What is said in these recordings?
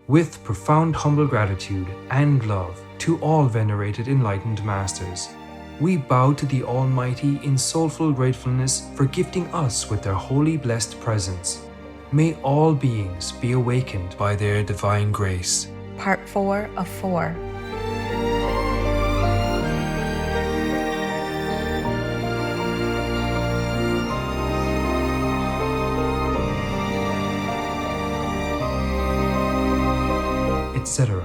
With profound humble gratitude and love to all venerated enlightened masters, we bow to the Almighty in soulful gratefulness for gifting us with their holy blessed presence. May all beings be awakened by their divine grace. Part 4 of 4. Etc.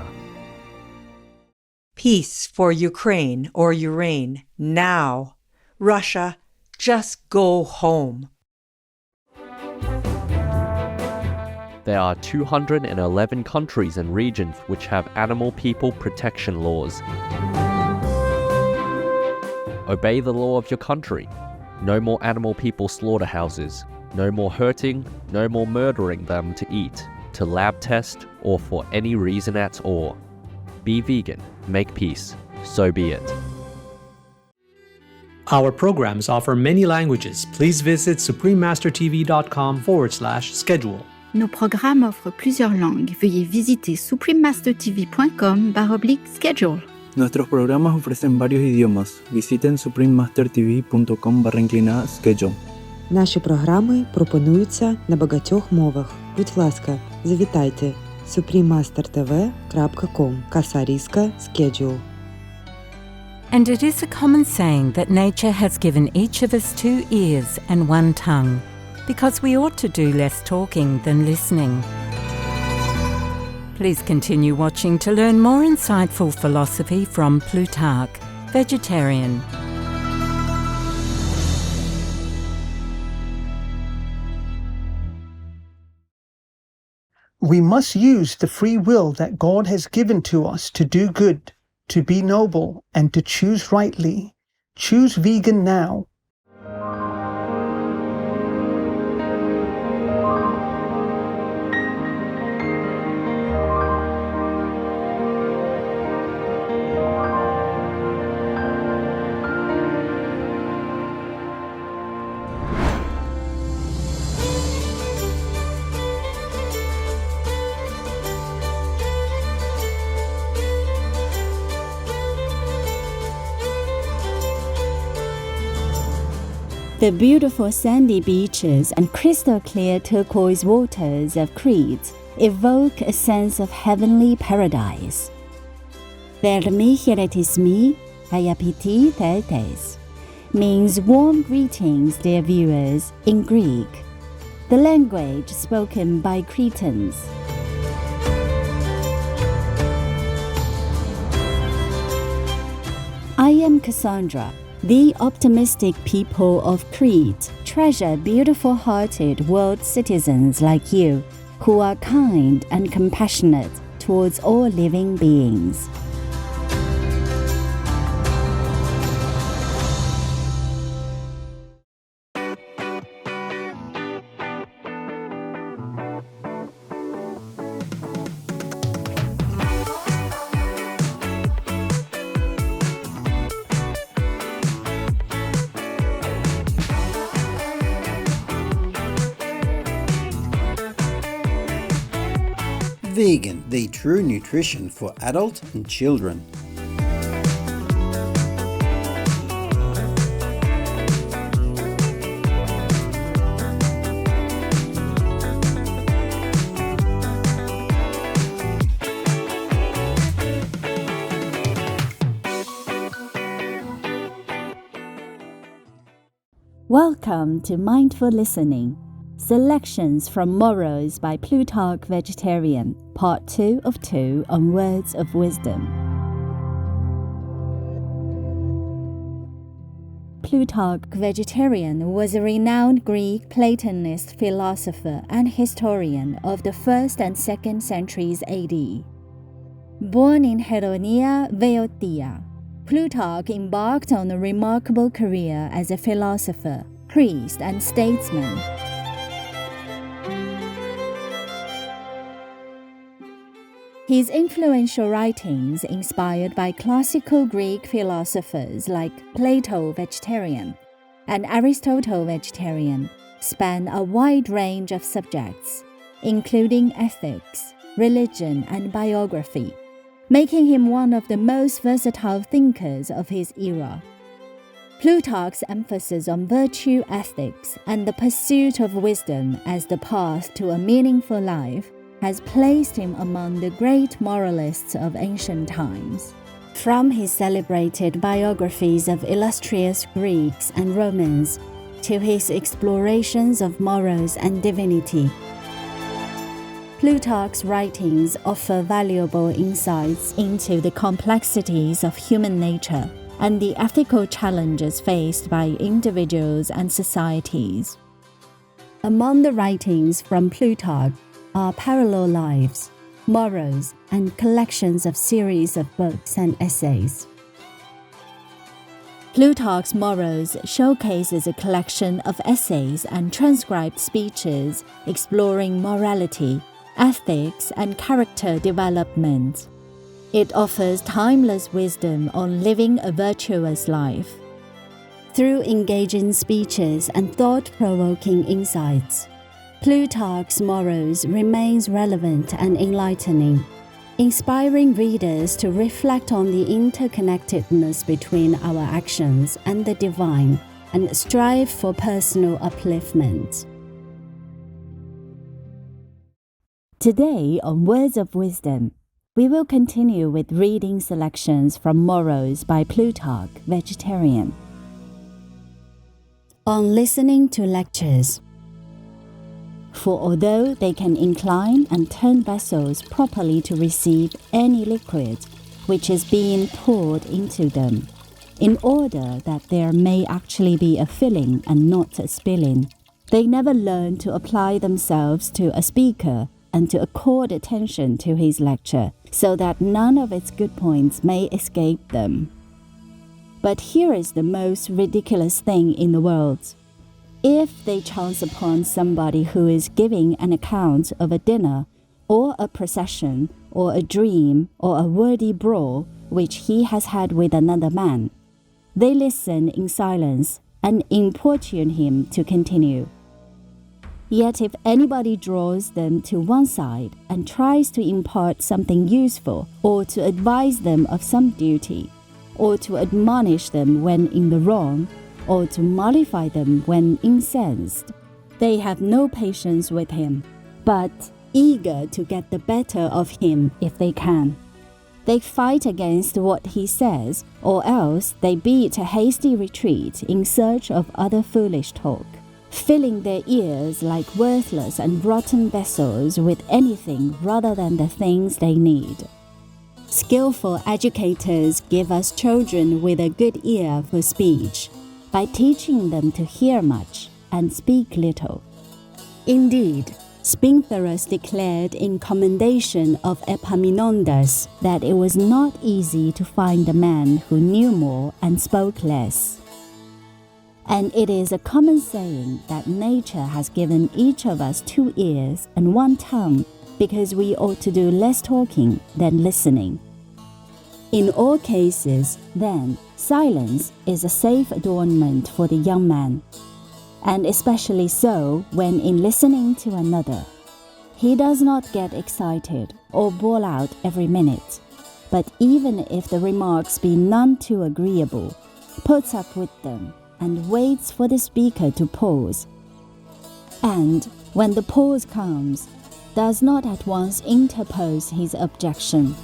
Peace for Ukraine or Ukraine now. Russia, just go home. There are 211 countries and regions which have animal people protection laws. Obey the law of your country. No more animal people slaughterhouses. No more hurting, no more murdering them to eat, to lab test, or for any reason at all. Be vegan, make peace, so be it. Our programs offer many languages. Please visit suprememastertv.com/schedule. Nos programmes offrent plusieurs langues. Veuillez visiter suprememastertv.com/schedule. Nuestros programas ofrecen varios idiomas. Visiten suprememastertv.com/schedule. Наші програми пропонуються на багатьох мовах. Будь ласка, завітайте suprememastertv.com/schedule. And it is a common saying that nature has given each of us 2 ears and 1 tongue, because we ought to do less talking than listening. Please continue watching to learn more insightful philosophy from Plutarch, vegetarian. We must use the free will that God has given to us to do good, to be noble, and to choose rightly. Choose vegan now. The beautiful sandy beaches and crystal-clear turquoise waters of Crete evoke a sense of heavenly paradise. Vermicheletismi Hayapiti Teltes means warm greetings, dear viewers, in Greek, the language spoken by Cretans. I am Cassandra. The optimistic people of Crete treasure beautiful-hearted world citizens like you, who are kind and compassionate towards all living beings. Vegan, the true nutrition for adult and children. Welcome to Mindful Listening. Selections from Morals by Plutarch Vegetarian, Part 2 of 2 on Words of Wisdom. Plutarch Vegetarian was a renowned Greek Platonist philosopher and historian of the 1st and 2nd centuries AD. Born in Heronia, Boeotia, Plutarch embarked on a remarkable career as a philosopher, priest, and statesman. His influential writings, inspired by classical Greek philosophers like Plato vegetarian and Aristotle vegetarian, span a wide range of subjects, including ethics, religion, and biography, making him one of the most versatile thinkers of his era. Plutarch's emphasis on virtue ethics and the pursuit of wisdom as the path to a meaningful life has placed him among the great moralists of ancient times. From his celebrated biographies of illustrious Greeks and Romans to his explorations of morals and divinity, Plutarch's writings offer valuable insights into the complexities of human nature and the ethical challenges faced by individuals and societies. Among the writings from Plutarch are parallel lives, morals, and collections of series of books and essays. Plutarch's Morals showcases a collection of essays and transcribed speeches exploring morality, ethics, and character development. It offers timeless wisdom on living a virtuous life. Through engaging speeches and thought-provoking insights, Plutarch's Morals remains relevant and enlightening, inspiring readers to reflect on the interconnectedness between our actions and the divine and strive for personal upliftment. Today, on Words of Wisdom, we will continue with reading selections from Morals by Plutarch, vegetarian. On listening to lectures. For although they can incline and turn vessels properly to receive any liquid which is being poured into them, in order that there may actually be a filling and not a spilling, they never learn to apply themselves to a speaker and to accord attention to his lecture, so that none of its good points may escape them. But here is the most ridiculous thing in the world. If they chance upon somebody who is giving an account of a dinner, or a procession, or a dream, or a wordy brawl which he has had with another man, they listen in silence and importune him to continue. Yet if anybody draws them to one side and tries to impart something useful, or to advise them of some duty, or to admonish them when in the wrong, or to mollify them when incensed, they have no patience with him, but eager to get the better of him if they can. They fight against what he says, or else they beat a hasty retreat in search of other foolish talk, filling their ears like worthless and rotten vessels with anything rather than the things they need. Skillful educators give us children with a good ear for speech, by teaching them to hear much and speak little. Indeed, Spinthorus declared in commendation of Epaminondas that it was not easy to find a man who knew more and spoke less. And it is a common saying that nature has given each of us 2 ears and 1 tongue, because we ought to do less talking than listening. In all cases, then, silence is a safe adornment for the young man, and especially so when in listening to another. He does not get excited or bawl out every minute, but even if the remarks be none too agreeable, puts up with them and waits for the speaker to pause. And when the pause comes, does not at once interpose his objection,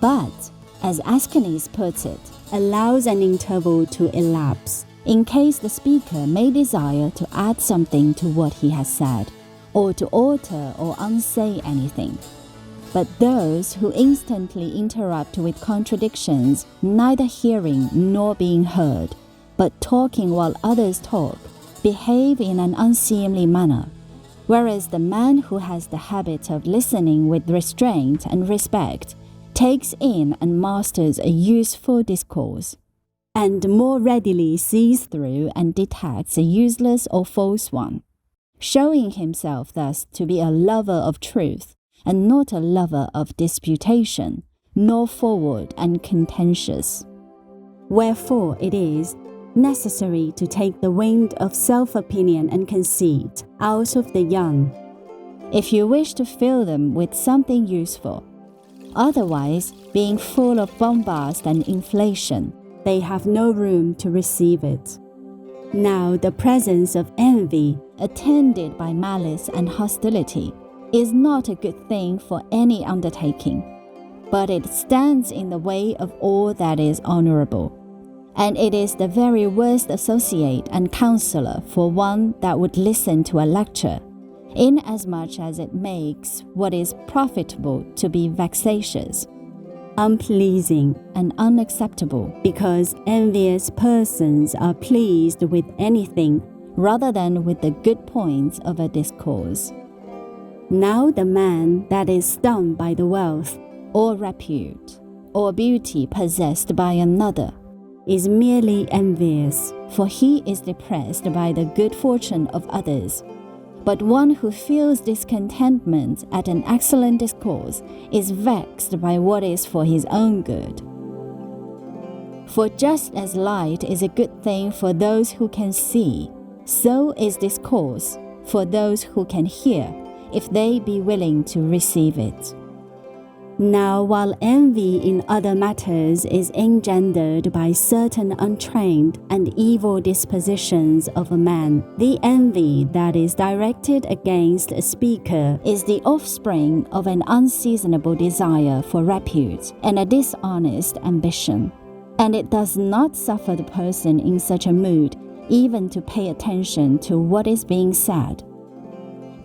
but, as Aeschines puts it, allows an interval to elapse, in case the speaker may desire to add something to what he has said, or to alter or unsay anything. But those who instantly interrupt with contradictions, neither hearing nor being heard, but talking while others talk, behave in an unseemly manner, whereas the man who has the habit of listening with restraint and respect takes in and masters a useful discourse, and more readily sees through and detects a useless or false one, showing himself thus to be a lover of truth, and not a lover of disputation, nor forward and contentious. Wherefore it is necessary to take the wind of self-opinion and conceit out of the young, if you wish to fill them with something useful. Otherwise, being full of bombast and inflation, they have no room to receive it. Now the presence of envy, attended by malice and hostility, is not a good thing for any undertaking, but it stands in the way of all that is honorable, and it is the very worst associate and counselor for one that would listen to a lecture, inasmuch as it makes what is profitable to be vexatious, unpleasing, and unacceptable, because envious persons are pleased with anything rather than with the good points of a discourse. Now the man that is stung by the wealth, or repute, or beauty possessed by another, is merely envious, for he is depressed by the good fortune of others. But one who feels discontentment at an excellent discourse is vexed by what is for his own good. For just as light is a good thing for those who can see, so is discourse for those who can hear, if they be willing to receive it. Now, while envy in other matters is engendered by certain untrained and evil dispositions of a man, the envy that is directed against a speaker is the offspring of an unseasonable desire for repute and a dishonest ambition, and it does not suffer the person in such a mood even to pay attention to what is being said,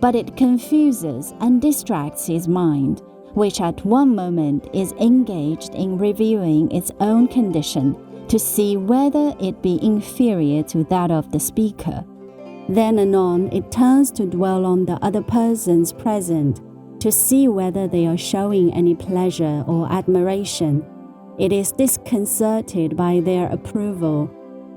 but it confuses and distracts his mind, which at one moment is engaged in reviewing its own condition to see whether it be inferior to that of the speaker. Then anon it turns to dwell on the other persons present, to see whether they are showing any pleasure or admiration. It is disconcerted by their approval,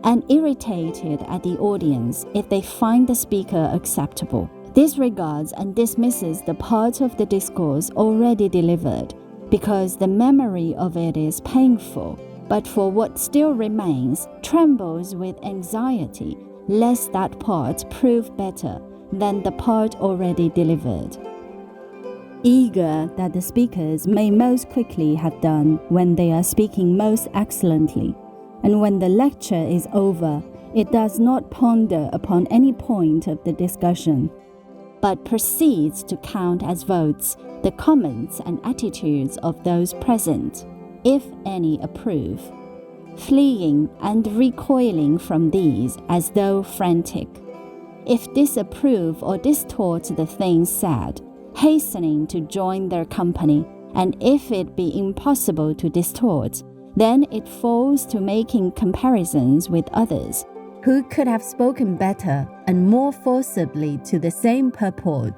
and irritated at the audience if they find the speaker acceptable. Disregards and dismisses the part of the discourse already delivered, because the memory of it is painful, but for what still remains, trembles with anxiety, lest that part prove better than the part already delivered. Eager that the speakers may most quickly have done when they are speaking most excellently, and when the lecture is over, it does not ponder upon any point of the discussion, but proceeds to count as votes the comments and attitudes of those present, if any approve, fleeing and recoiling from these as though frantic. If disapprove or distort the things said, hastening to join their company, and if it be impossible to distort, then it falls to making comparisons with others, who could have spoken better and more forcibly to the same purport,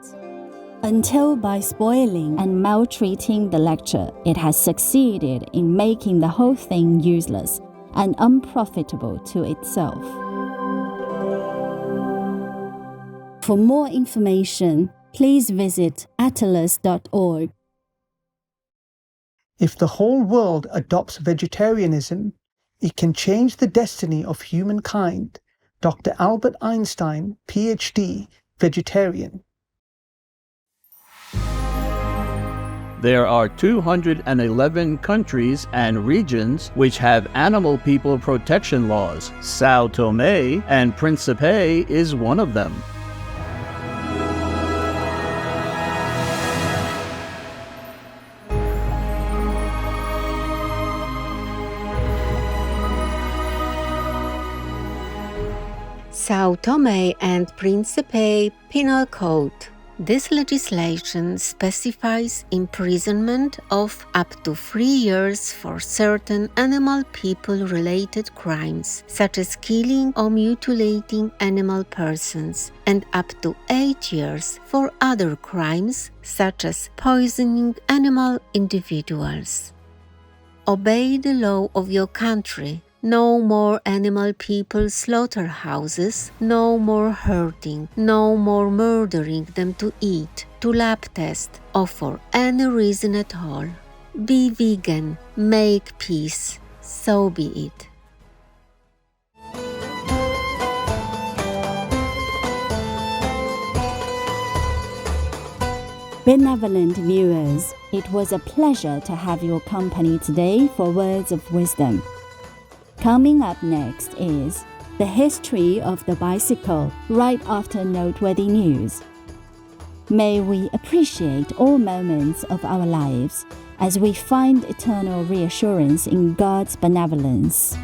until by spoiling and maltreating the lecture, it has succeeded in making the whole thing useless and unprofitable to itself. For more information, please visit atlas.org. If the whole world adopts vegetarianism, it can change the destiny of humankind. Dr. Albert Einstein, PhD, vegetarian. There are 211 countries and regions which have animal people protection laws. São Tomé and Príncipe is one of them. São Tomé and Príncipe Penal Code. This legislation specifies imprisonment of up to 3 years for certain animal people-related crimes, such as killing or mutilating animal persons, and up to 8 years for other crimes, such as poisoning animal individuals. Obey the law of your country. No more animal people slaughterhouses, no more hurting, no more murdering them to eat, to lab test, or for any reason at all. Be vegan, make peace, so be it. Benevolent viewers, it was a pleasure to have your company today for Words of Wisdom. Coming up next is the history of the bicycle, right after noteworthy news. May we appreciate all moments of our lives as we find eternal reassurance in God's benevolence.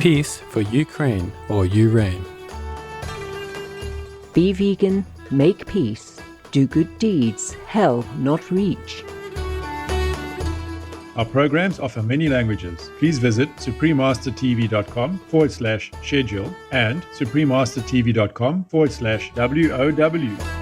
Peace for Ukraine or Ukraine. Be vegan, make peace, do good deeds, hell not reach. Our programs offer many languages. Please visit suprememastertv.com/schedule and suprememastertv.com/WOW.